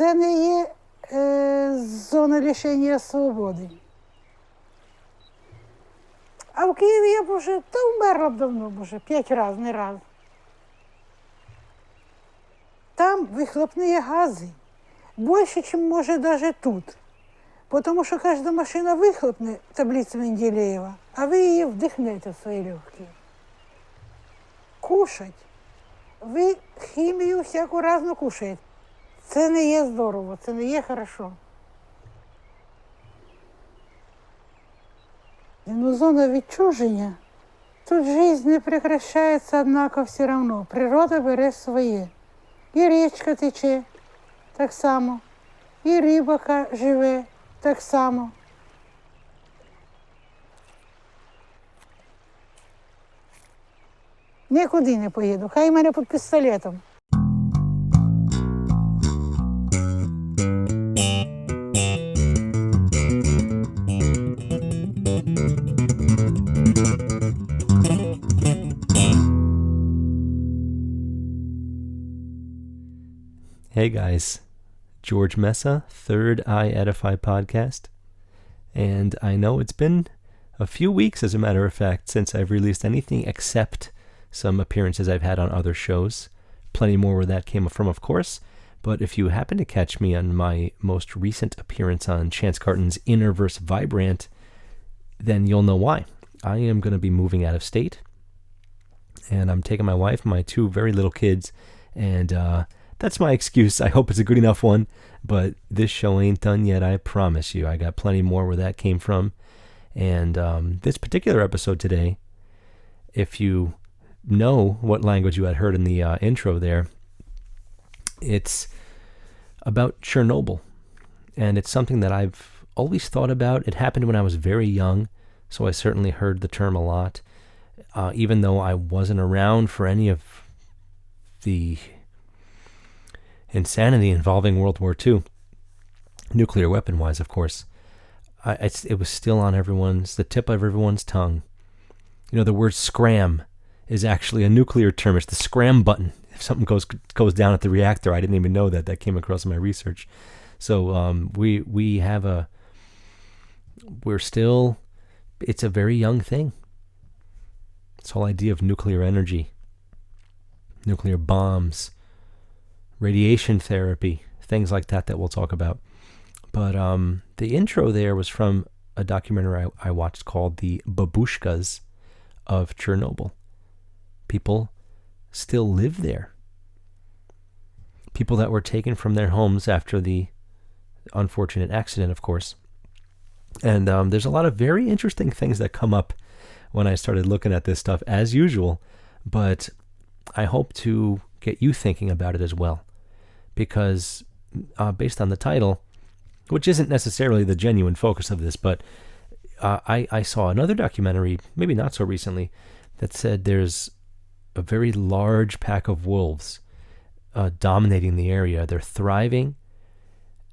Це не є зона лишення свободи. А в Києві я б уже, та вмерла б давно, боже, 5 разів, не раз. Там вихлопні гази більше, ніж може навіть тут. Тому що кожна машина вихлопне таблицю Менделєєва, а ви її вдихнете в свої легкі. Кушать. Ви хімію всяку разну кушаєте. Це не є здорово, це не є хорошо. Ну, зона відчуження. Тут життя не прекращається, однако все одно. Природа бере своє. І річка тече так само, і рибака живе так само. Нікуди не поїду, хай мене під пістолетом. Hey guys, George Mesa, Third Eye Edify podcast. And I know it's been a few weeks, as a matter of fact, since I've released anything except some appearances I've had on other shows. Plenty more where that came from, of course. But if you happen to catch me on my most recent appearance on Chance Carton's Innerverse Vibrant, then you'll know why. I am going to be moving out of state. And I'm taking my wife and my 2 very little kids. And that's my excuse. I hope it's a good enough one. But this show ain't done yet, I promise you. I got plenty more where that came from. And this particular episode today, if you know what language you had heard in the intro there, it's about Chernobyl. And it's something that I've always thought about. It happened when I was very young, so I certainly heard the term a lot. Even though I wasn't around for any of the insanity involving World War II, nuclear weapon-wise, of course, it was still on the tip of everyone's tongue. You know, the word scram is actually a nuclear term. It's the scram button. If something goes down at the reactor, I didn't even know that. That came across in my research. So it's a very young thing. This whole idea of nuclear energy, nuclear bombs, radiation therapy, things like that we'll talk about. But the intro there was from a documentary I watched called The Babushkas of Chernobyl. People still live there. People that were taken from their homes after the unfortunate accident, of course. And there's a lot of very interesting things that come up when I started looking at this stuff, as usual. But I hope to get you thinking about it as well. Because based on the title, which isn't necessarily the genuine focus of this, but I saw another documentary, maybe not so recently, that said there's a very large pack of wolves dominating the area. They're thriving,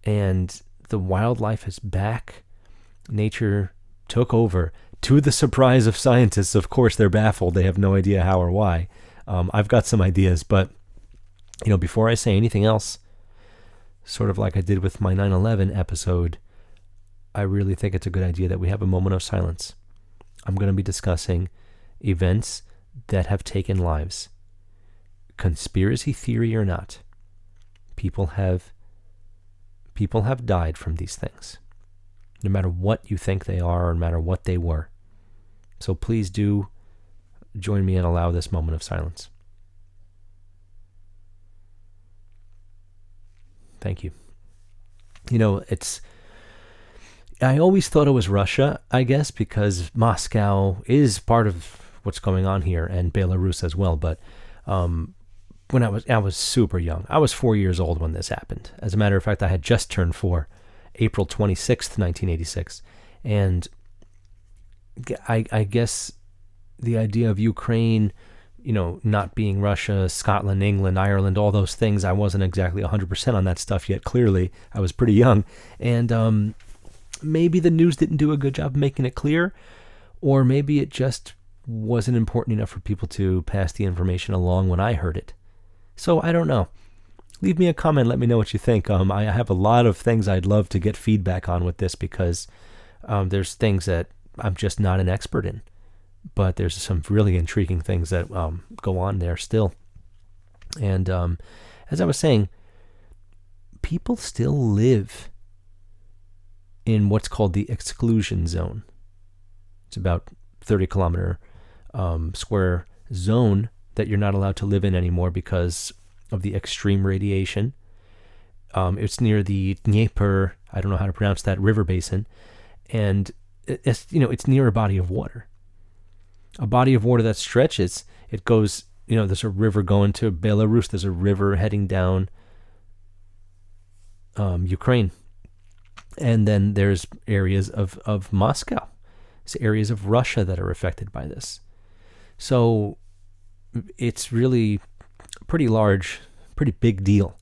and the wildlife is back. Nature took over. To the surprise of scientists, of course, they're baffled. They have no idea how or why. I've got some ideas, but before I say anything else, sort of like I did with my 9/11 episode, I really think it's a good idea that we have a moment of silence. I'm going to be discussing events that have taken lives. Conspiracy theory or not, people have died from these things, no matter what you think they are or no matter what they were. So please do join me and allow this moment of silence. Thank you. I always thought it was Russia, I guess, because Moscow is part of what's going on here, and Belarus as well. But when I was super young, I was 4 years old when this happened. As a matter of fact, I had just turned 4, April 26th, 1986. And I guess the idea of Ukraine, not being Russia, Scotland, England, Ireland, all those things, I wasn't exactly 100% on that stuff yet, clearly. I was pretty young. And maybe the news didn't do a good job making it clear, or maybe it just wasn't important enough for people to pass the information along when I heard it. So I don't know. leave me a comment. Let me know what you think. I have a lot of things I'd love to get feedback on with this, because there's things that I'm just not an expert in, but there's some really intriguing things that go on there still. And as I was saying, people still live in what's called the Exclusion Zone. It's about 30-kilometer square zone that you're not allowed to live in anymore because of the extreme radiation. It's near the Dnieper, I don't know how to pronounce that, river basin, and it's near a body of water. A body of water that stretches. It goes, there's a river going to Belarus. There's a river heading down Ukraine. And then there's areas of Moscow. There's areas of Russia that are affected by this. So it's really pretty large, pretty big deal.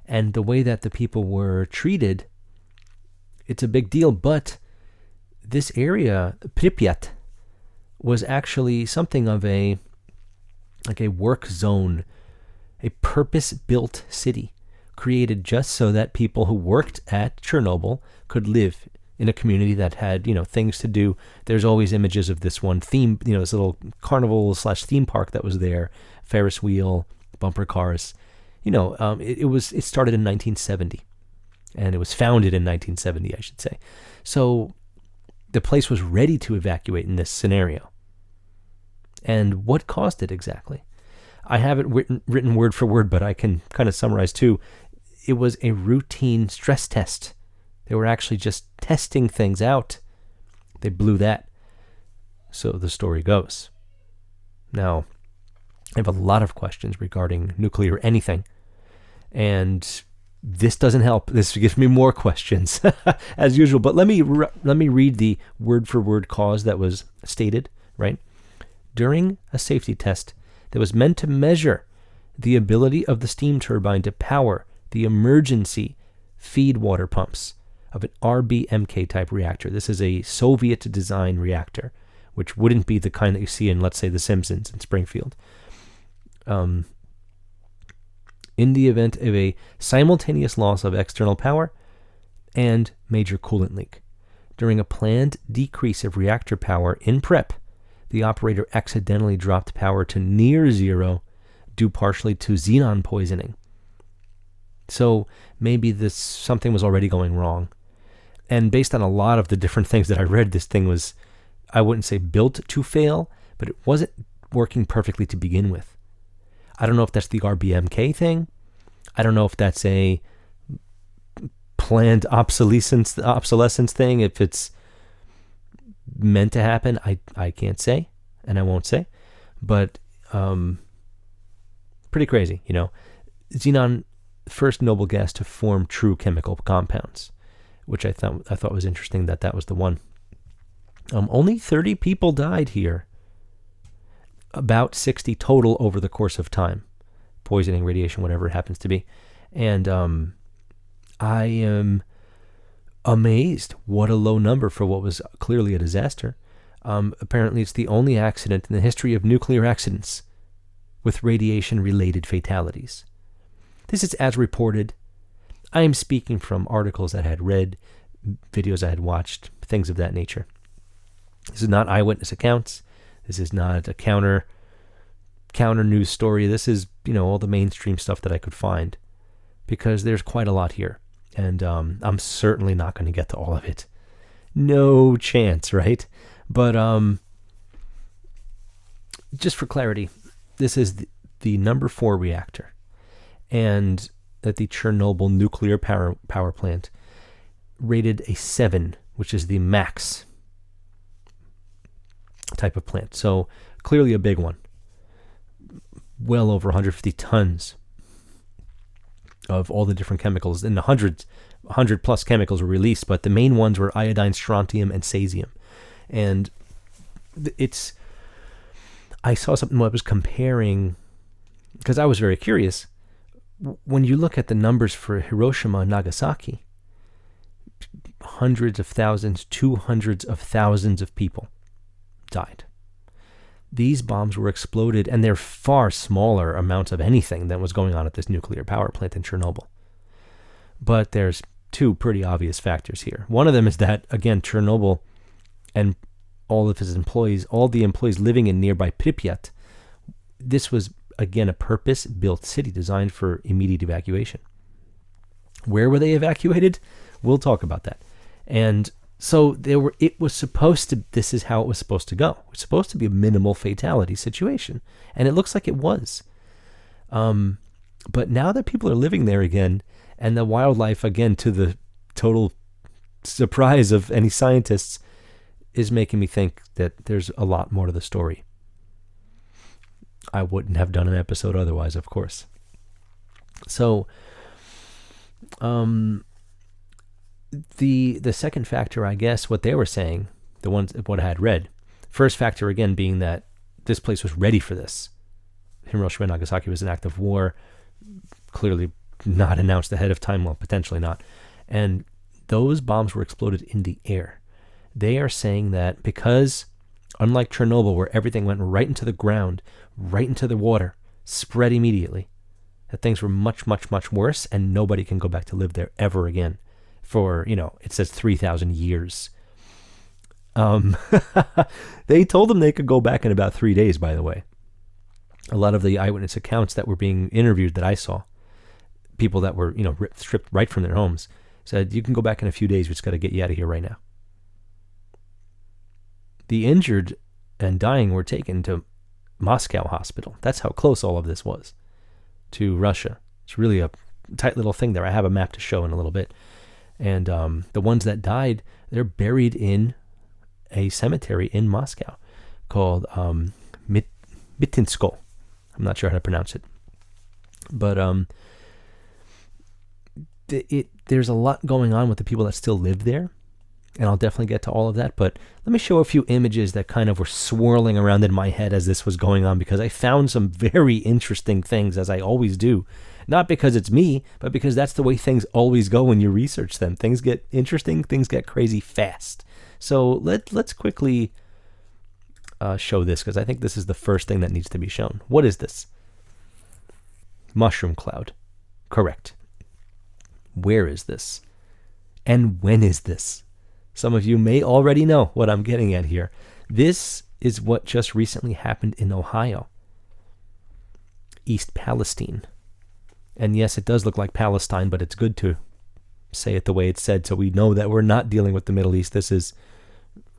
And the way that the people were treated, it's a big deal. But this area, Pripyat, was actually something of a work zone, a purpose-built city created just so that people who worked at Chernobyl could live in a community that had, things to do. There's always images of this one theme, this little carnival/theme park that was there, Ferris wheel, bumper cars. It started in 1970, and it was founded in 1970, I should say. So the place was ready to evacuate in this scenario. And what caused it exactly? I haven't written word for word, but I can kind of summarize too. It was a routine stress test. They were actually just testing things out. They blew that. So the story goes. Now, I have a lot of questions regarding nuclear anything, and this doesn't help. This gives me more questions, as usual. But let me read the word-for-word cause that was stated, right? During a safety test that was meant to measure the ability of the steam turbine to power the emergency feed water pumps of an RBMK type reactor. This is a Soviet design reactor, which wouldn't be the kind that you see in, let's say, The Simpsons in Springfield. In the event of a simultaneous loss of external power and major coolant leak. During a planned decrease of reactor power in prep, the operator accidentally dropped power to near zero due partially to xenon poisoning. So maybe something was already going wrong. And based on a lot of the different things that I read, this thing was, I wouldn't say built to fail, but it wasn't working perfectly to begin with. I don't know if that's the RBMK thing. I don't know if that's a planned obsolescence thing, if it's meant to happen. I can't say, and I won't say. But pretty crazy, Xenon, first noble gas to form true chemical compounds, which I thought was interesting that was the one. Only 30 people died here. About 60 total over the course of time. Poisoning, radiation, whatever it happens to be. And I am amazed. What a low number for what was clearly a disaster. Apparently it's the only accident in the history of nuclear accidents with radiation-related fatalities. This is as reported. I am speaking from articles that I had read, videos I had watched, things of that nature. This is not eyewitness accounts. This is not a counter news story. This is, all the mainstream stuff that I could find, because there's quite a lot here. And I'm certainly not going to get to all of it. No chance, right? But just for clarity, this is the number 4 reactor. And at the Chernobyl nuclear power plant, rated a 7, which is the max type of plant. So clearly a big one. Well over 150 tons of all the different chemicals. And 100 plus chemicals were released, but the main ones were iodine, strontium, and cesium. And I saw something that was comparing, because I was very curious. When you look at the numbers for Hiroshima and Nagasaki, hundreds of thousands to hundreds of thousands of people died. these bombs were exploded, and they're far smaller amounts of anything than was going on at this nuclear power plant in Chernobyl. But there's two pretty obvious factors here. One of them is that, again, Chernobyl and all of his employees, all the employees living in nearby Pripyat, this was, again, a purpose-built city designed for immediate evacuation. Where were they evacuated? We'll talk about that. And so it was supposed to, this is how it was supposed to go. It was supposed to be a minimal fatality situation. And it looks like it was. But now that people are living there again, and the wildlife, again, to the total surprise of any scientists, is making me think that there's a lot more to the story. I wouldn't have done an episode otherwise, of course. So, the second factor, I guess, what they were saying, what I had read, first factor again being that this place was ready for this. Hiroshima and Nagasaki was an act of war, clearly not announced ahead of time, well, potentially not. And those bombs were exploded in the air. They are saying that because, unlike Chernobyl, where everything went right into the ground, right into the water, spread immediately, that things were much, much, much worse, and nobody can go back to live there ever again for, it says 3,000 years. They told them they could go back in about 3 days, by the way. A lot of the eyewitness accounts that were being interviewed that I saw, people that were, stripped right from their homes, said, you can go back in a few days, we just got to get you out of here right now. The injured and dying were taken to Moscow hospital. That's how close all of this was to Russia. It's really a tight little thing there. I have a map to show in a little bit. And the ones that died, they're buried in a cemetery in Moscow called Mitinsko. I'm not sure how to pronounce it. But there's a lot going on with the people that still live there. And I'll definitely get to all of that. But let me show a few images that kind of were swirling around in my head as this was going on, because I found some very interesting things, as I always do. Not because it's me, but because that's the way things always go when you research them. Things get interesting, things get crazy fast. So let's quickly show this, because I think this is the first thing that needs to be shown. What is this? Mushroom cloud. Correct. Where is this? And when is this? Some of you may already know what I'm getting at here. This is what just recently happened in Ohio, East Palestine. And yes, it does look like Palestine, but it's good to say it the way it's said so we know that we're not dealing with the Middle East. This is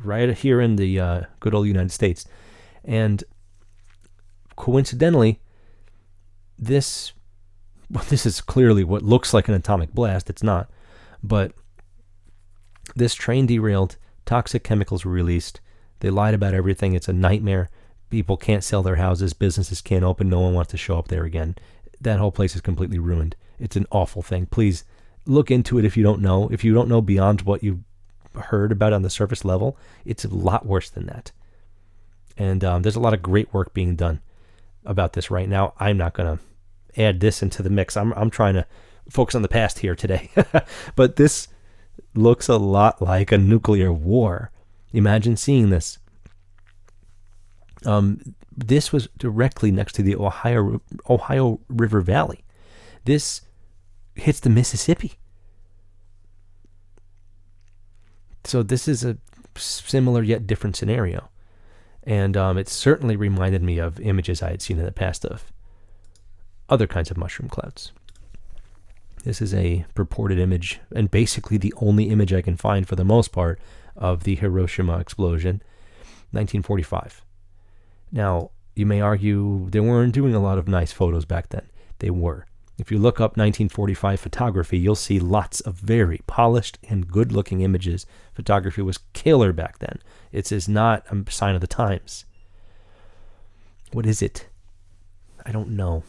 right here in the good old United States. And coincidentally, this is clearly what looks like an atomic blast. It's not. But this train derailed, toxic chemicals were released, they lied about everything, it's a nightmare, people can't sell their houses, businesses can't open, no one wants to show up there again. That whole place is completely ruined. It's an awful thing. Please look into it if you don't know. If you don't know beyond what you heard about on the surface level, it's a lot worse than that. And there's a lot of great work being done about this right now. I'm not going to add this into the mix. I'm trying to focus on the past here today. But this looks a lot like a nuclear war. Imagine seeing this. This was directly next to the Ohio River Valley. This hits the Mississippi. So this is a similar yet different scenario. And it certainly reminded me of images I had seen in the past of other kinds of mushroom clouds. This is a purported image, and basically the only image I can find for the most part, of the Hiroshima explosion, 1945. Now, you may argue they weren't doing a lot of nice photos back then. They were. If you look up 1945 photography, you'll see lots of very polished and good-looking images. Photography was killer back then. It is not a sign of the times. What is it? I don't know.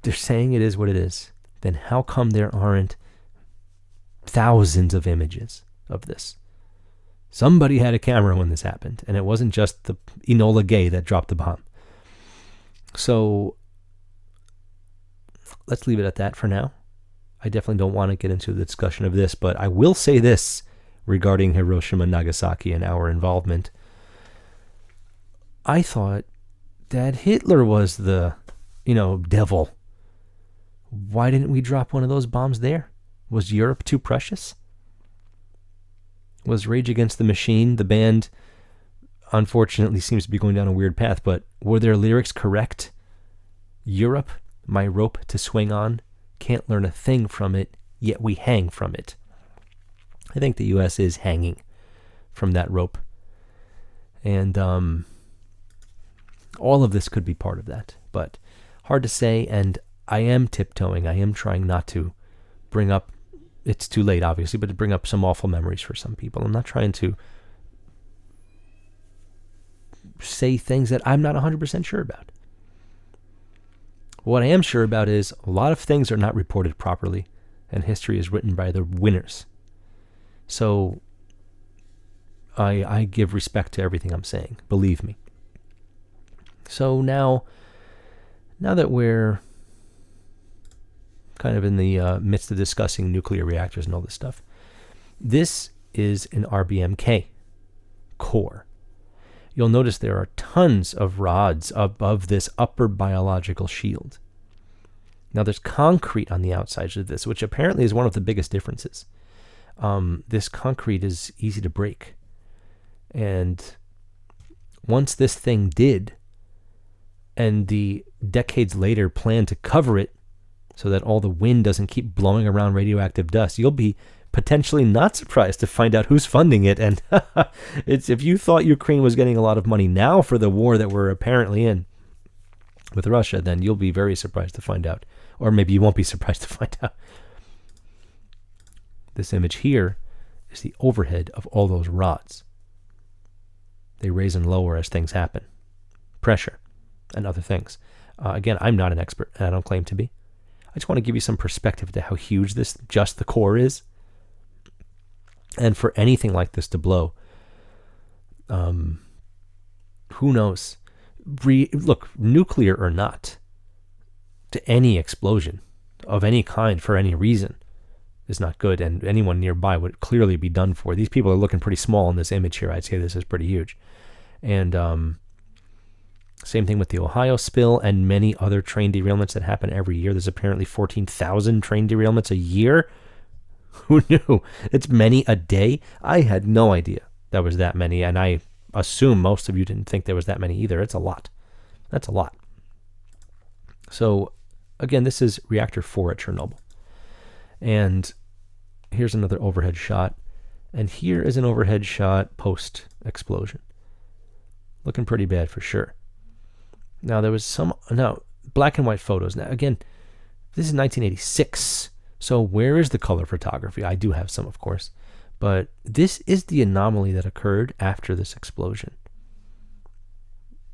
They're saying it is what it is. Then how come there aren't thousands of images of this? Somebody had a camera when this happened, and it wasn't just the Enola Gay that dropped the bomb. So let's leave it at that for now. I definitely don't want to get into the discussion of this, but I will say this. regarding Hiroshima, Nagasaki, and our involvement. I thought that Hitler was the, devil. Why didn't we drop one of those bombs there? Was Europe too precious? Was Rage Against the Machine, the band, unfortunately seems to be going down a weird path, but were their lyrics correct? Europe, my rope to swing on, can't learn a thing from it, yet we hang from it. I think the U.S. is hanging from that rope. And all of this could be part of that, but hard to say, and I am tiptoeing. I am trying not to bring up, it's too late obviously, but to bring up some awful memories for some people. I'm not trying to say things that I'm not 100% sure about. What I am sure about is a lot of things are not reported properly, and history is written by the winners. So I give respect to everything I'm saying, believe me. So now that we're kind of in the midst of discussing nuclear reactors and all this stuff, this is an RBMK core. You'll notice there are tons of rods above this upper biological shield. Now there's concrete on the outsides of this, which apparently is one of the biggest differences. This concrete is easy to break. And once this thing did, and the decades later plan to cover it so that all the wind doesn't keep blowing around radioactive dust, you'll be potentially not surprised to find out who's funding it. And it's, if you thought Ukraine was getting a lot of money now for the war that we're apparently in with Russia, then you'll be very surprised to find out. Or maybe you won't be surprised to find out. This image here is the overhead of all those rods. They raise and lower as things happen. Pressure and other things. Again, I'm not an expert, and I don't claim to be. I just want to give you some perspective to how huge this, just the core is. And for anything like this to blow, who knows? Look, nuclear or not, to any explosion of any kind for any reason is not good, and anyone nearby would clearly be done for. These people are looking pretty small in this image here. I'd say this is pretty huge. And same thing with the Ohio spill and many other train derailments that happen every year. There's apparently 14,000 train derailments a year. Who knew? It's many a day. I had no idea there was that many, and I assume most of you didn't think there was that many either. It's a lot. That's a lot. So, again, this is Reactor 4 at Chernobyl. And here's another overhead shot. And here is an overhead shot post-explosion. Looking pretty bad for sure. Now, there was black and white photos. Now, again, this is 1986. So where is the color photography? I do have some, of course. But this is the anomaly that occurred after this explosion.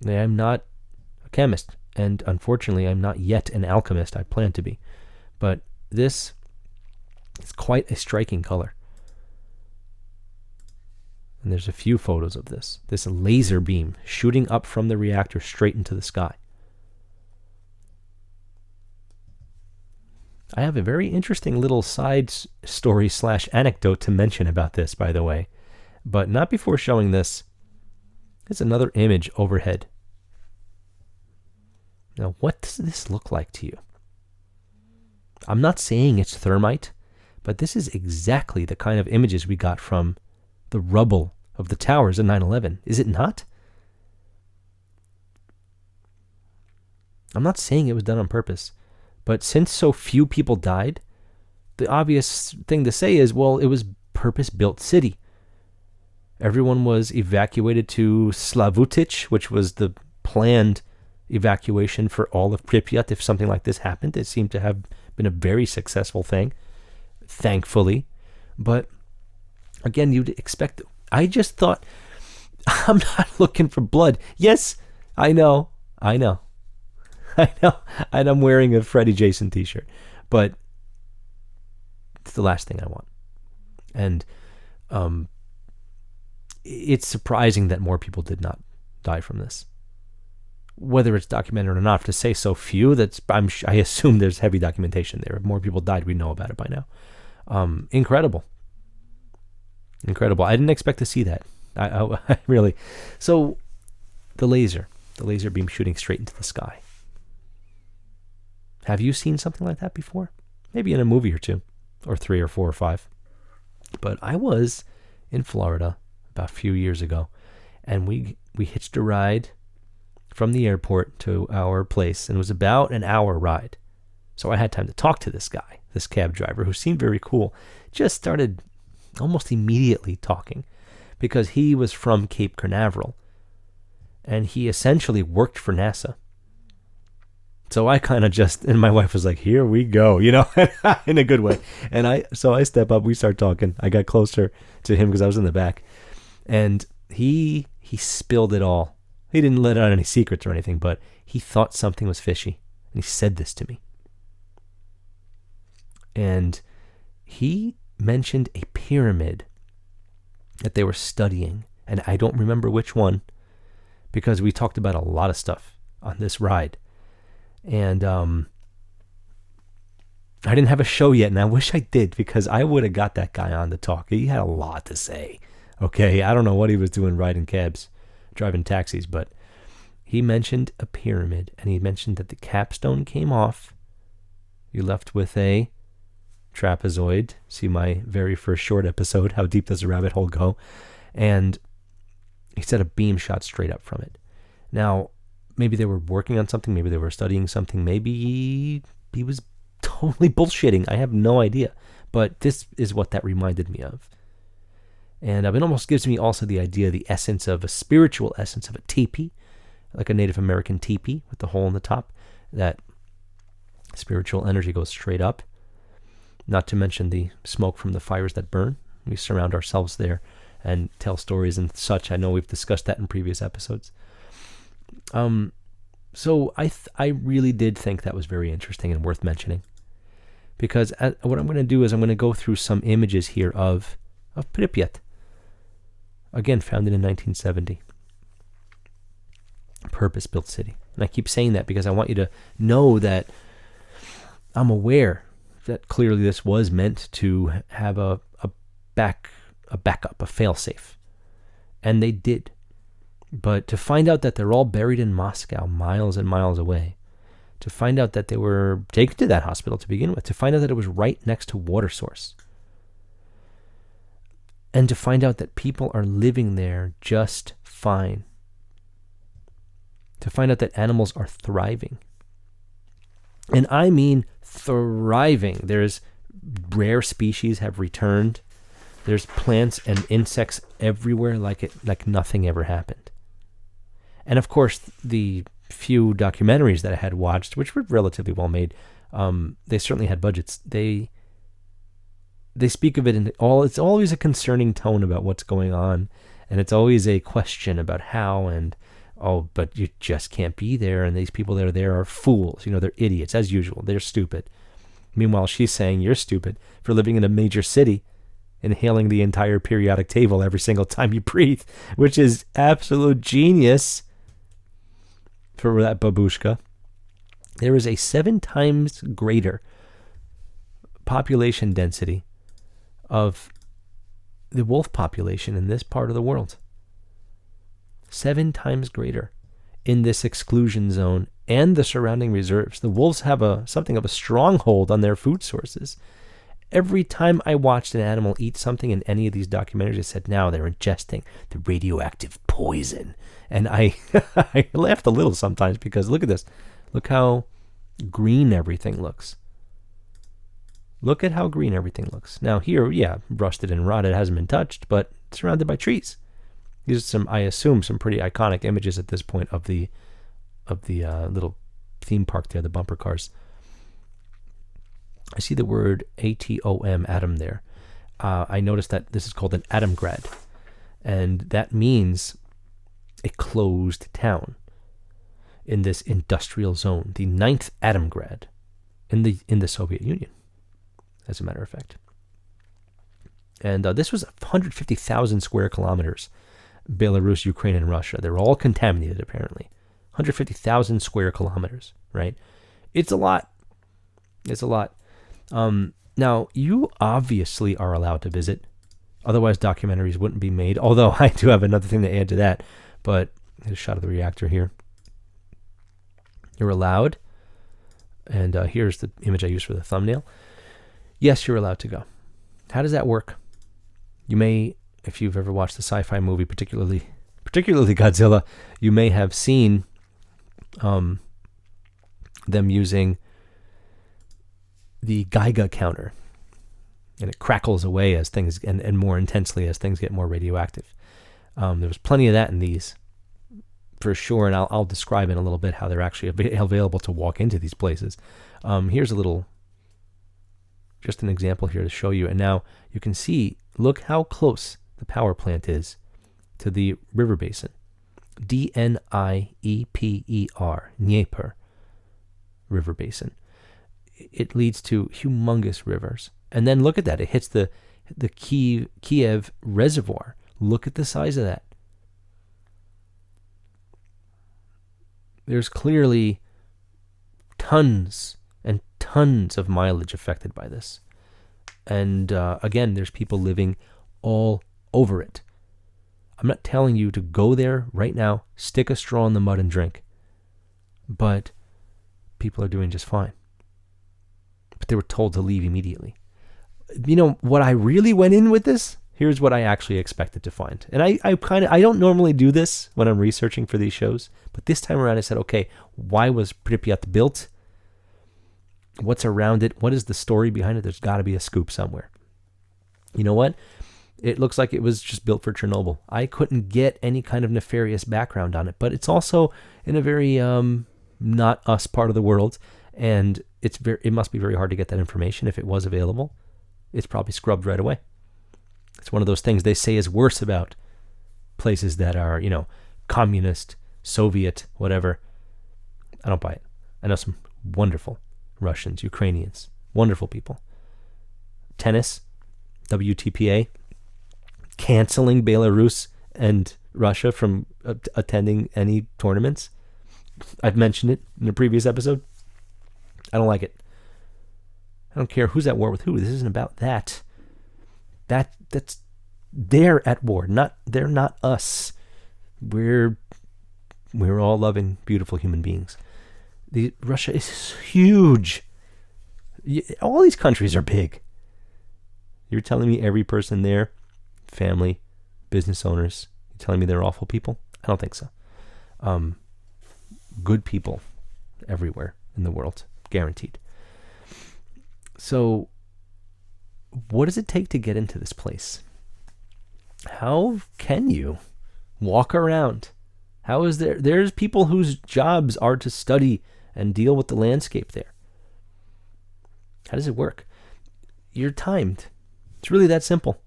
I'm not a chemist, and unfortunately, I'm not yet an alchemist. I plan to be. But this is quite a striking color. And there's a few photos of this. This laser beam shooting up from the reactor straight into the sky. I have a very interesting little side story / anecdote to mention about this, by the way. But not before showing this. It's another image overhead. Now, what does this look like to you? I'm not saying it's thermite, but this is exactly the kind of images we got from the rubble of the towers in 9/11. Is it not? I'm not saying it was done on purpose, but since so few people died, the obvious thing to say is, well, it was purpose-built city. Everyone was evacuated to Slavutich, which was the planned evacuation for all of Pripyat if something like this happened. It seemed to have been a very successful thing, thankfully. But again, you'd expect... I just thought, I'm not looking for blood. Yes, I know. And I'm wearing a Freddie Jason t-shirt. But it's the last thing I want. And it's surprising that more people did not die from this. Whether it's documented or not, to say so few, I assume there's heavy documentation there. If more people died, we know about it by now. Incredible. Incredible. I didn't expect to see that. I really. So the laser beam shooting straight into the sky. Have you seen something like that before? Maybe in a movie or two, or 3 or 4 or 5. But I was in Florida about a few years ago, and we hitched a ride from the airport to our place, and it was about an hour ride. So I had time to talk to this guy, this cab driver, who seemed very cool. Just started almost immediately talking, because he was from Cape Canaveral, and he essentially worked for NASA. So I kind of and my wife was like, here we go, in a good way. And so I step up, we start talking. I got closer to him because I was in the back, and he spilled it all. He didn't let out any secrets or anything, but he thought something was fishy, and he said this to me. And he mentioned a pyramid that they were studying, and I don't remember which one, because we talked about a lot of stuff on this ride. And I didn't have a show yet, and I wish I did, because I would have got that guy on to talk. He had a lot to say. Okay, I don't know what he was doing riding cabs, driving taxis, but he mentioned a pyramid, and he mentioned that the capstone came off. You left with a trapezoid. See my very first short episode, How Deep Does a Rabbit Hole Go? And he said a beam shot straight up from it. Now, maybe they were working on something, maybe they were studying something, maybe he was totally bullshitting. I have no idea. But this is what that reminded me of. And it almost gives me also the idea, the essence of a spiritual essence of a teepee, like a Native American teepee with the hole in the top. That spiritual energy goes straight up. Not to mention the smoke from the fires that burn. We surround ourselves there and tell stories and such. I know we've discussed that in previous episodes. So I really did think that was very interesting and worth mentioning, because what I'm going to do is I'm going to go through some images here of Pripyat, again founded in 1970, purpose-built city. And I keep saying that because I want you to know that I'm aware that clearly this was meant to have a backup, a fail-safe, and they did. But to find out that they're all buried in Moscow, miles and miles away, to find out that they were taken to that hospital to begin with, to find out that it was right next to water source, and to find out that people are living there just fine, to find out that animals are thriving. And I mean thriving. There's rare species have returned. There's plants and insects everywhere like nothing ever happened. And of course, the few documentaries that I had watched, which were relatively well made, they certainly had budgets. They speak of it it's always a concerning tone about what's going on, and it's always a question about how, and but you just can't be there, and these people that are there are fools. They're idiots, as usual. They're stupid. Meanwhile, she's saying you're stupid for living in a major city, inhaling the entire periodic table every single time you breathe, which is absolute genius for that babushka. There is a 7 times greater population density of the wolf population in this part of the world. 7 times greater in this exclusion zone and the surrounding reserves. The wolves have something of a stronghold on their food sources. Every time I watched an animal eat something in any of these documentaries, I said, now they're ingesting the radioactive poison. And I laughed a little sometimes, because look at this. Look how green everything looks. Look at how green everything looks. Now here, yeah, rusted and rotted, hasn't been touched, but surrounded by trees. These are I assume, some pretty iconic images at this point of the little theme park there, the bumper cars. I see the word ATOM, atom, there. I noticed that this is called an atomgrad, and that means a closed town in this industrial zone, the 9th atomgrad in the Soviet Union, as a matter of fact. And this was 150,000 square kilometers, Belarus, Ukraine, and Russia. They're all contaminated, apparently. 150,000 square kilometers, right? It's a lot. It's a lot. Now, you obviously are allowed to visit Otherwise, documentaries wouldn't be made. Although I do have another thing to add to that. But here's a shot of the reactor here. You're allowed, and here's the image I used for the thumbnail. Yes, you're allowed to go. How does that work? You may, if you've ever watched the sci-fi movie, particularly Godzilla, you may have seen them using the Geiger counter, and it crackles away as things, and more intensely as things get more radioactive. There was plenty of that in these, for sure, and I'll describe in a little bit how they're actually available to walk into these places. Here's just an example here to show you, and now you can see, look how close the power plant is to the river basin. Dnieper river basin. It leads to humongous rivers. And then look at that. It hits the Kiev reservoir. Look at the size of that. There's clearly tons and tons of mileage affected by this. And again, there's people living all over it. I'm not telling you to go there right now, stick a straw in the mud and drink. But people are doing just fine. But they were told to leave immediately. You know, what I really went in with this, here's what I actually expected to find. And I don't normally do this when I'm researching for these shows. But this time around I said, okay, why was Pripyat built? What's around it? What is the story behind it? There's got to be a scoop somewhere. You know what? It looks like it was just built for Chernobyl. I couldn't get any kind of nefarious background on it, but it's also in a very not us part of the world, and it must be very hard to get that information. If it was available, it's probably scrubbed right away. It's one of those things they say is worse about places that are, communist, Soviet, whatever. I don't buy it. I know some wonderful Russians, Ukrainians, wonderful people. Tennis, WTPA, canceling Belarus and Russia from attending any tournaments. I've mentioned it in a previous episode. I don't like it. I don't care who's at war with who. This isn't about that. That's they're at war. They're not us. We're all loving, beautiful human beings. Russia is huge. All these countries are big. You're telling me every person there, family, business owners, you're telling me they're awful people? I don't think so. Good people everywhere in the world, guaranteed. So, what does it take to get into this place? How can you walk around? How is there's people whose jobs are to study and deal with the landscape there. How does it work? You're timed. It's really that simple.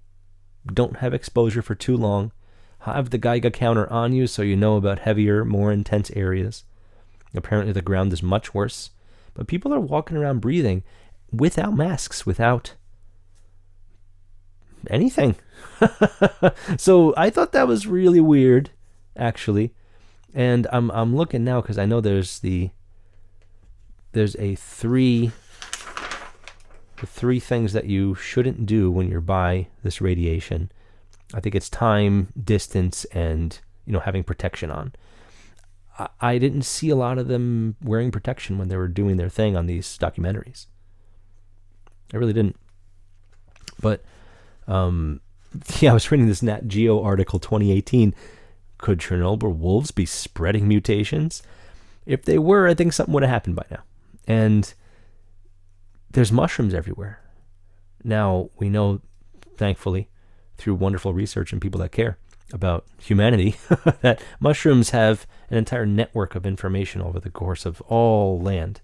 Don't have exposure for too long. Have the Geiger counter on you so you know about heavier, more intense areas. Apparently the ground is much worse. But people are walking around breathing without masks, without anything. So I thought that was really weird, actually. And I'm looking now because I know there's the three things that you shouldn't do when you're by this radiation. I think it's time, distance, and having protection on. I didn't see a lot of them wearing protection when they were doing their thing on these documentaries. I really didn't. But I was reading this Nat Geo article 2018. Could Chernobyl wolves be spreading mutations? If they were, I think something would have happened by now. And there's mushrooms everywhere. Now, we know, thankfully, through wonderful research and people that care about humanity, that mushrooms have an entire network of information over the course of all land.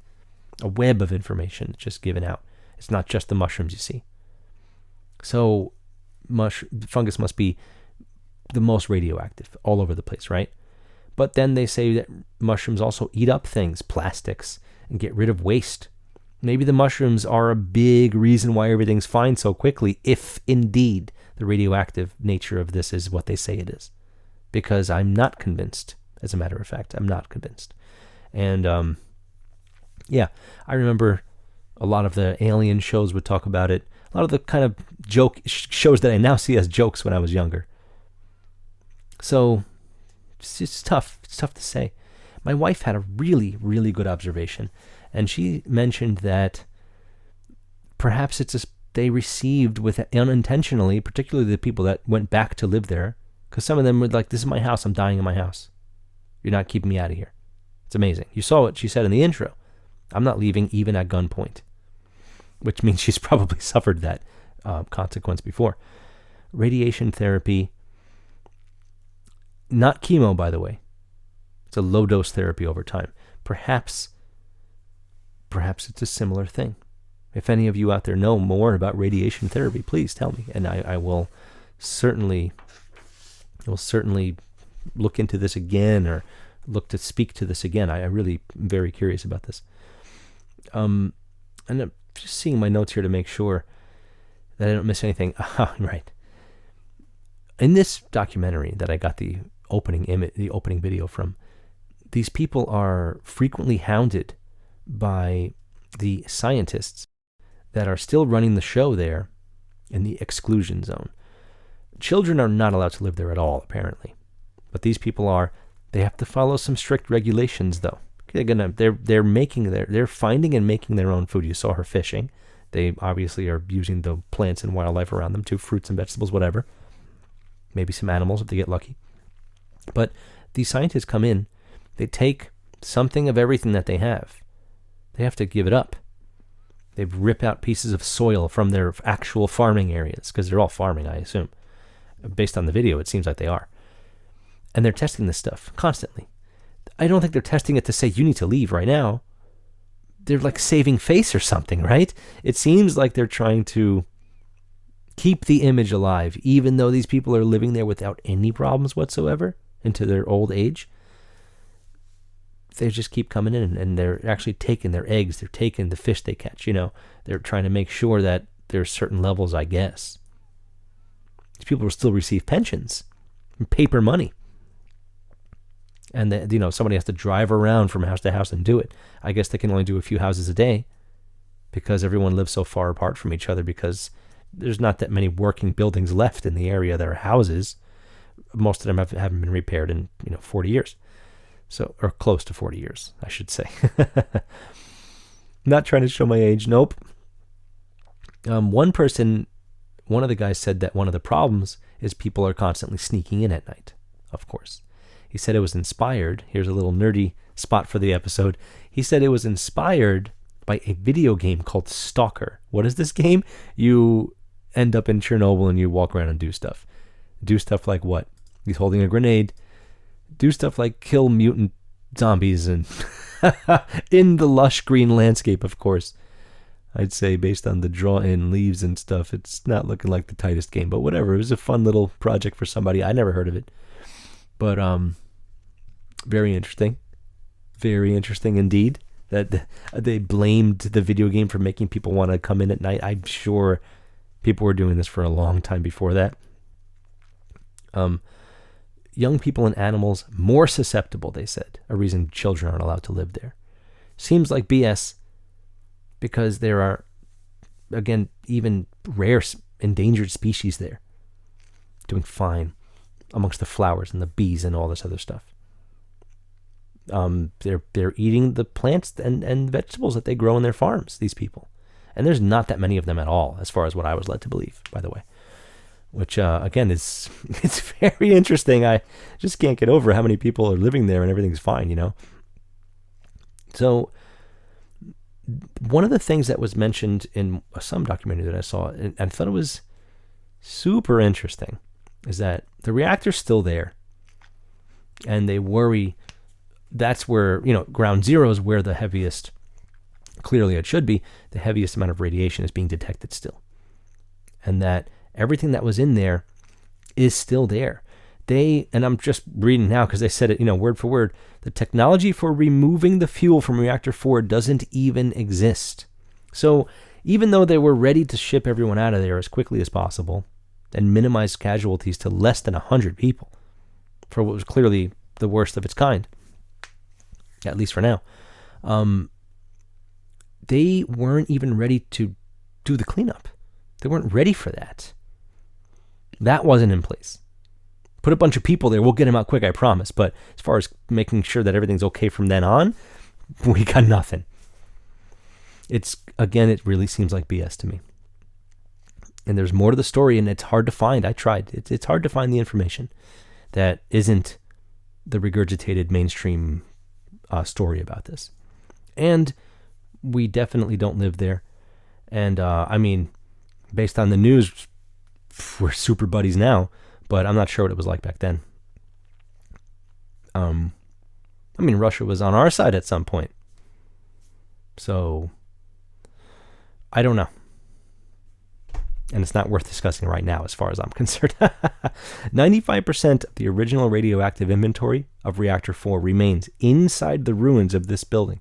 A web of information just given out. It's not just the mushrooms you see. So, fungus must be the most radioactive all over the place, right? But then they say that mushrooms also eat up things, plastics, and get rid of waste. Maybe the mushrooms are a big reason why everything's fine so quickly, if indeed the radioactive nature of this is what they say it is. Because I'm not convinced, as a matter of fact. I'm not convinced. And, I remember a lot of the alien shows would talk about it. a lot of the kind of shows that I now see as jokes when I was younger. So it's tough. It's tough to say. My wife had a really, really good observation, and she mentioned that perhaps they received with unintentionally, particularly the people that went back to live there, because some of them were like, "This is my house. I'm dying in my house. You're not keeping me out of here." It's amazing. You saw what she said in the intro. I'm not leaving even at gunpoint, which means she's probably suffered that consequence before. Radiation therapy, not chemo, by the way. It's a low-dose therapy over time. Perhaps it's a similar thing. If any of you out there know more about radiation therapy, please tell me, and I will certainly look into this again, or look to speak to this again. I really am very curious about this. And I'm just seeing my notes here to make sure that I don't miss anything. Right. In this documentary that I got the opening video from, these people are frequently hounded by the scientists that are still running the show there in the Exclusion Zone. Children are not allowed to live there at all, apparently. But these people are. They have to follow some strict regulations, though. They're finding and making their own food. You saw her fishing. They obviously are using the plants and wildlife around them too, fruits and vegetables, whatever. Maybe some animals if they get lucky. But these scientists come in. They take something of everything that they have. They have to give it up. They rip out pieces of soil from their actual farming areas, because they're all farming, I assume. Based on the video, it seems like they are. And they're testing this stuff constantly. I don't think they're testing it to say, you need to leave right now. They're like saving face or something, right? It seems like they're trying to keep the image alive, even though these people are living there without any problems whatsoever into their old age. They just keep coming in, and they're actually taking their eggs. They're taking the fish they catch, They're trying to make sure that there's certain levels, I guess. These people will still receive pensions and paper money. And somebody has to drive around from house to house and do it. I guess they can only do a few houses a day because everyone lives so far apart from each other, because there's not that many working buildings left in the area that are houses. Most of them haven't been repaired in 40 years. So, or close to 40 years, I should say. Not trying to show my age. Nope. One of the guys said that one of the problems is people are constantly sneaking in at night, of course. He said it was inspired. Here's a little nerdy spot for the episode. He said it was inspired by a video game called Stalker. What is this game? You end up in Chernobyl and you walk around and do stuff. Do stuff like what? He's holding a grenade. Do stuff like kill mutant zombies and in the lush green landscape, of course. I'd say based on the draw-in leaves and stuff, it's not looking like the tightest game, but whatever. It was a fun little project for somebody. I never heard of it. But very interesting. Very interesting indeed that they blamed the video game for making people want to come in at night. I'm sure people were doing this for a long time before that. Young people and animals more susceptible, they said. A reason children aren't allowed to live there. Seems like BS, because there are, again, even rare endangered species there doing fine amongst the flowers and the bees and all this other stuff. They're eating the plants and vegetables that they grow in their farms, these people. And there's not that many of them at all, as far as what I was led to believe, by the way. Which, again, it's very interesting. I just can't get over how many people are living there and everything's fine, So, one of the things that was mentioned in some documentary that I saw, and I thought it was super interesting, is that the reactor's still there. And they worry that's where, ground zero is where the heaviest, clearly it should be, the heaviest amount of radiation is being detected still. And that everything that was in there is still there. And I'm just reading now because they said it, word for word, the technology for removing the fuel from reactor 4 doesn't even exist. So even though they were ready to ship everyone out of there as quickly as possible and minimize casualties to less than 100 people for what was clearly the worst of its kind, at least for now, they weren't even ready to do the cleanup. They weren't ready for that. That wasn't in place. Put a bunch of people there, we'll get them out quick, I promise. But as far as making sure that everything's okay from then on, we got nothing. It really seems like BS to me. And there's more to the story, and it's hard to find. I tried. It's hard to find the information that isn't the regurgitated mainstream story about this. And we definitely don't live there. And based on the news, we're super buddies now, but I'm not sure what it was like back then. Russia was on our side at some point. So, I don't know. And it's not worth discussing right now as far as I'm concerned. 95% of the original radioactive inventory of Reactor 4 remains inside the ruins of this building.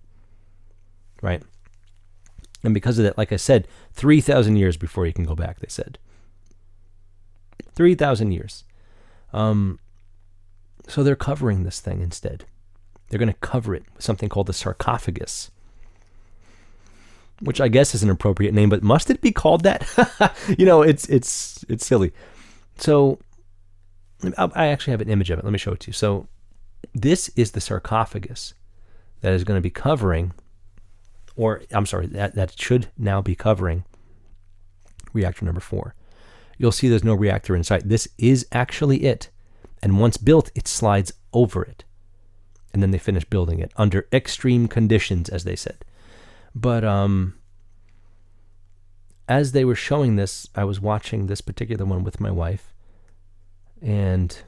Right? And because of that, like I said, 3,000 years before you can go back, they said. 3,000 years. So they're covering this thing instead. They're going to cover it with something called the sarcophagus, which I guess is an appropriate name, but must it be called that? It's silly. So I actually have an image of it. Let me show it to you. So this is the sarcophagus that is going to be covering, that should now be covering reactor number 4. You'll see there's no reactor in sight. This is actually it. And once built, it slides over it. And then they finish building it under extreme conditions, as they said. But as they were showing this, I was watching this particular one with my wife, and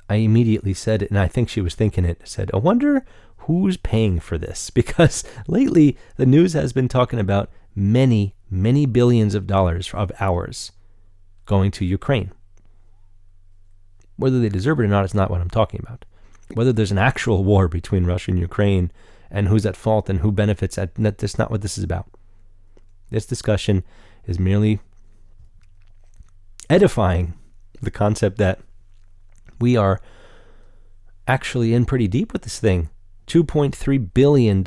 I immediately said it, and I think she was thinking it, said, I wonder who's paying for this? Because lately the news has been talking about many, many billions of dollars of ours going to Ukraine. Whether they deserve it or not is not what I'm talking about. Whether there's an actual war between Russia and Ukraine and who's at fault and who benefits, that's not what this is about. This discussion is merely edifying the concept that we are actually in pretty deep with this thing. $2.3 billion.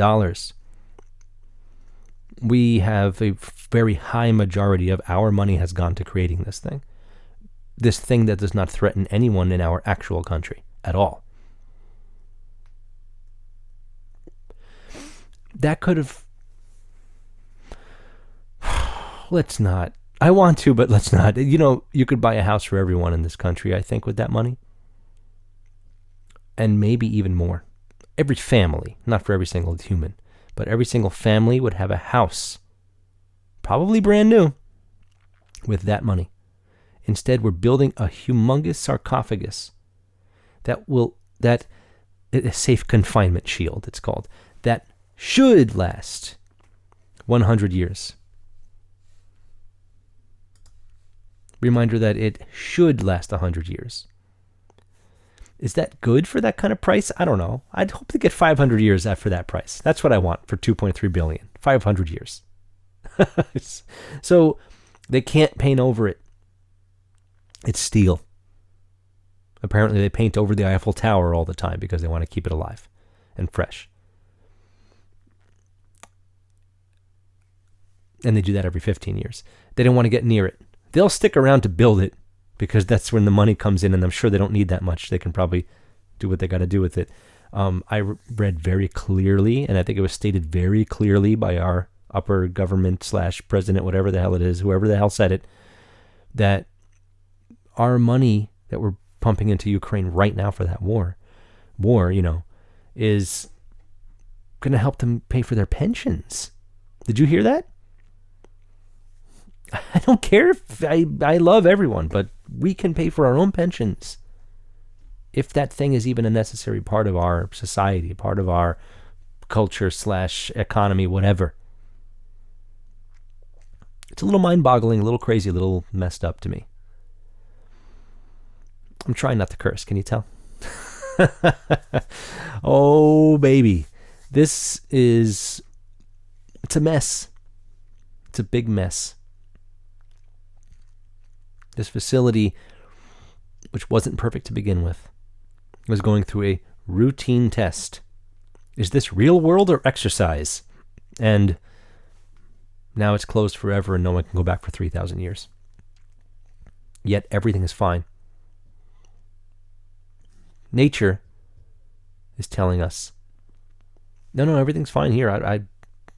We have a very high majority of our money has gone to creating this thing. This thing that does not threaten anyone in our actual country at all. That could have... Let's not. I want to, but let's not. You could buy a house for everyone in this country, I think, with that money. And maybe even more. Every family, not for every single human, but every single family would have a house, probably brand new, with that money. Instead, we're building a humongous sarcophagus that a safe confinement shield, it's called, that should last 100 years. Reminder that it should last 100 years. Is that good for that kind of price? I don't know. I'd hope to get 500 years after that price. That's what I want for $2.3 billion. 500 years. So they can't paint over it. It's steel. Apparently they paint over the Eiffel Tower all the time because they want to keep it alive and fresh. And they do that every 15 years. They don't want to get near it. They'll stick around to build it because that's when the money comes in, and I'm sure they don't need that much. They can probably do what they got to do with it. I read very clearly, and I think it was stated very clearly by our upper government / president, whatever the hell it is, whoever the hell said it, that our money that we're pumping into Ukraine right now for that war, is going to help them pay for their pensions. Did you hear that? I don't care if I love everyone, but we can pay for our own pensions. If that thing is even a necessary part of our society, part of our culture / economy, whatever. It's a little mind-boggling, a little crazy, a little messed up to me. I'm trying not to curse, can you tell? Oh, baby. It's a mess. It's a big mess. This facility, which wasn't perfect to begin with, was going through a routine test. Is this real world or exercise? And Now it's closed forever and no one can go back for 3,000 years. Yet everything is fine. Nature is telling us, no, everything's fine here. I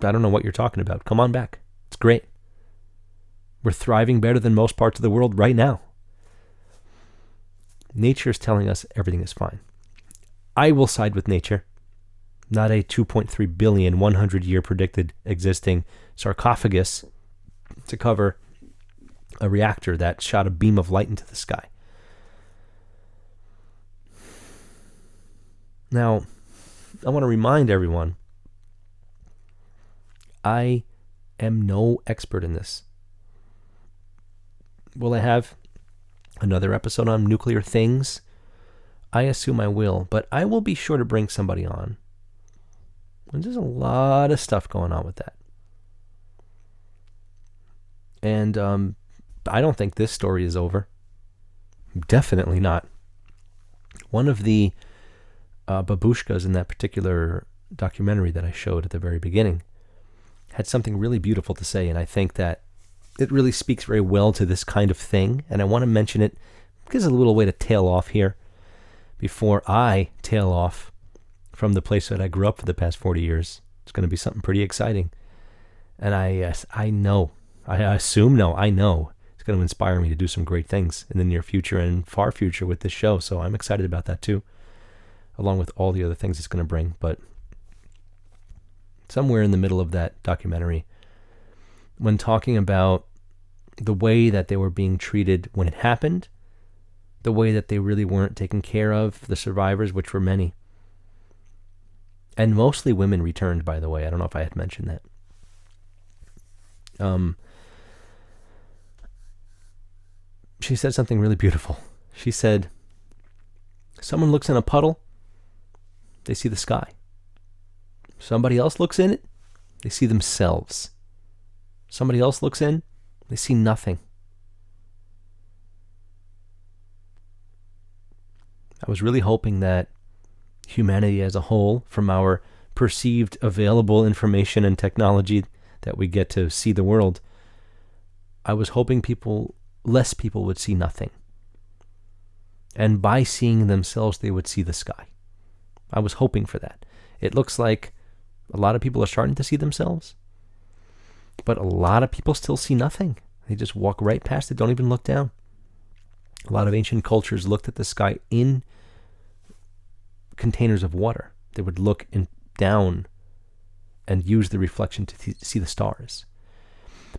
don't know what you're talking about. Come on back. It's great. We're thriving better than most parts of the world right now. Nature is telling us everything is fine. I will side with nature, not a 2.3 billion 100-year predicted existing sarcophagus to cover a reactor that shot a beam of light into the sky. Now, I want to remind everyone, I am no expert in this. Will I have another episode on nuclear things? I assume I will, but I will be sure to bring somebody on. And there's a lot of stuff going on with that. And I don't think this story is over. Definitely not. One of the babushkas in that particular documentary that I showed at the very beginning had something really beautiful to say, and I think that it really speaks very well to this kind of thing, and I want to mention it because it's a little way to tail off here before I tail off from the place that I grew up for the past 40 years. It's going to be something pretty exciting. And I know it's going to inspire me to do some great things in the near future and far future with this show. So I'm excited about that too, along with all the other things it's going to bring. But somewhere in the middle of that documentary, when talking about the way that they were being treated when it happened, the way that they really weren't taken care of, the survivors, which were many. And mostly women returned, by the way. I don't know if I had mentioned that. She said something really beautiful. She said, someone looks in a puddle, they see the sky. Somebody else looks in it, they see themselves. Somebody else looks in, they see nothing. I was really hoping that humanity as a whole, from our perceived available information and technology that we get to see the world, I was hoping less people would see nothing. And by seeing themselves, they would see the sky. I was hoping for that. It looks like a lot of people are starting to see themselves, but a lot of people still see nothing. They just walk right past it, don't even look down. A lot of ancient cultures looked at the sky in containers of water. They would look down and use the reflection to see the stars.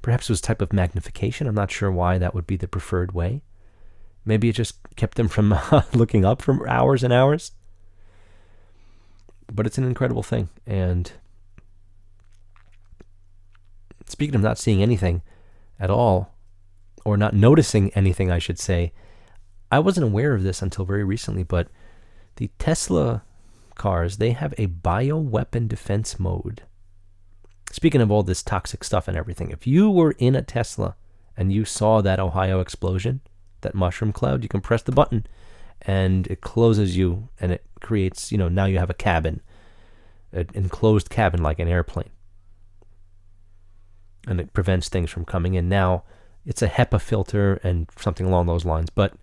Perhaps it was a type of magnification. I'm not sure why that would be the preferred way. Maybe it just kept them from looking up for hours and hours. But it's an incredible thing. And speaking of not seeing anything at all, or not noticing anything, I should say, I wasn't aware of this until very recently, but the Tesla cars, they have a bioweapon defense mode. Speaking of all this toxic stuff and everything, if you were in a Tesla and you saw that Ohio explosion, that mushroom cloud, you can press the button and it closes you and it creates, now you have a cabin, an enclosed cabin like an airplane. And it prevents things from coming in. Now, it's a HEPA filter and something along those lines. But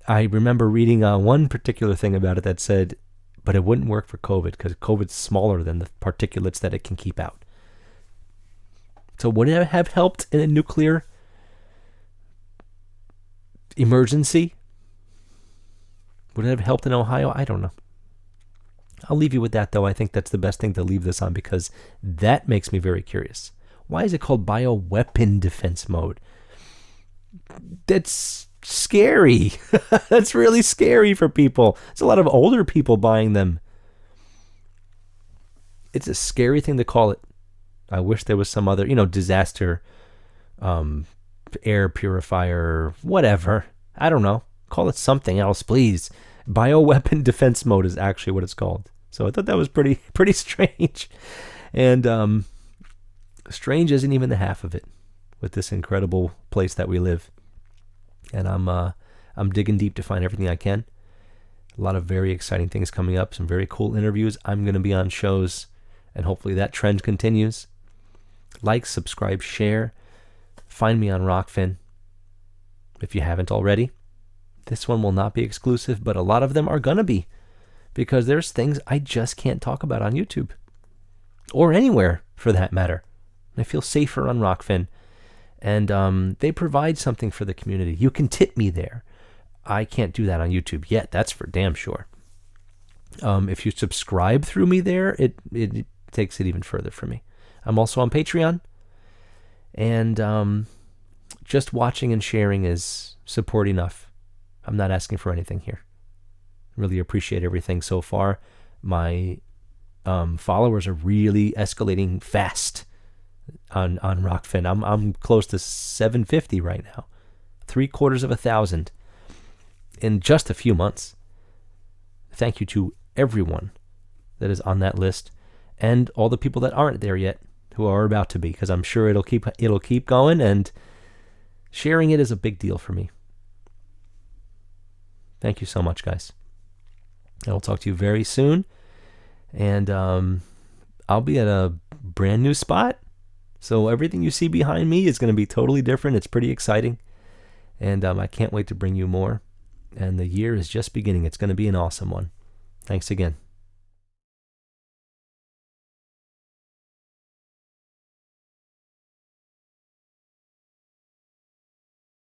I remember reading one particular thing about it that said, but it wouldn't work for COVID because COVID's smaller than the particulates that it can keep out. So would it have helped in a nuclear emergency? Would it have helped in Ohio? I don't know. I'll leave you with that, though. I think that's the best thing to leave this on because that makes me very curious. Why is it called bioweapon defense mode? That's scary. That's really scary for people. There's a lot of older people buying them. It's a scary thing to call it. I wish there was some other, disaster, air purifier, whatever. I don't know. Call it something else, please. Bioweapon defense mode is actually what it's called. So I thought that was pretty strange. And strange isn't even the half of it with this incredible place that we live. And I'm digging deep to find everything I can. A lot of very exciting things coming up, some very cool interviews. I'm going to be on shows, and hopefully that trend continues. Like, subscribe, share. Find me on Rockfin if you haven't already. This one will not be exclusive, but a lot of them are going to be, because there's things I just can't talk about on YouTube or anywhere for that matter. I feel safer on Rockfin, and they provide something for the community. You can tip me there. I can't do that on YouTube yet. That's for damn sure. If you subscribe through me there, it takes it even further for me. I'm also on Patreon, and just watching and sharing is support enough. I'm not asking for anything here. Really appreciate everything so far. My followers are really escalating fast on Rockfin. I'm close to 750 right now, 750 in just a few months. Thank you to everyone that is on that list, and all the people that aren't there yet, who are about to be, because I'm sure it'll keep going, and sharing it is a big deal for me. Thank you so much, guys. I will talk to you very soon, and I'll be at a brand new spot, so everything you see behind me is going to be totally different. It's pretty exciting, and I can't wait to bring you more. And the year is just beginning. It's going to be an awesome one. Thanks again.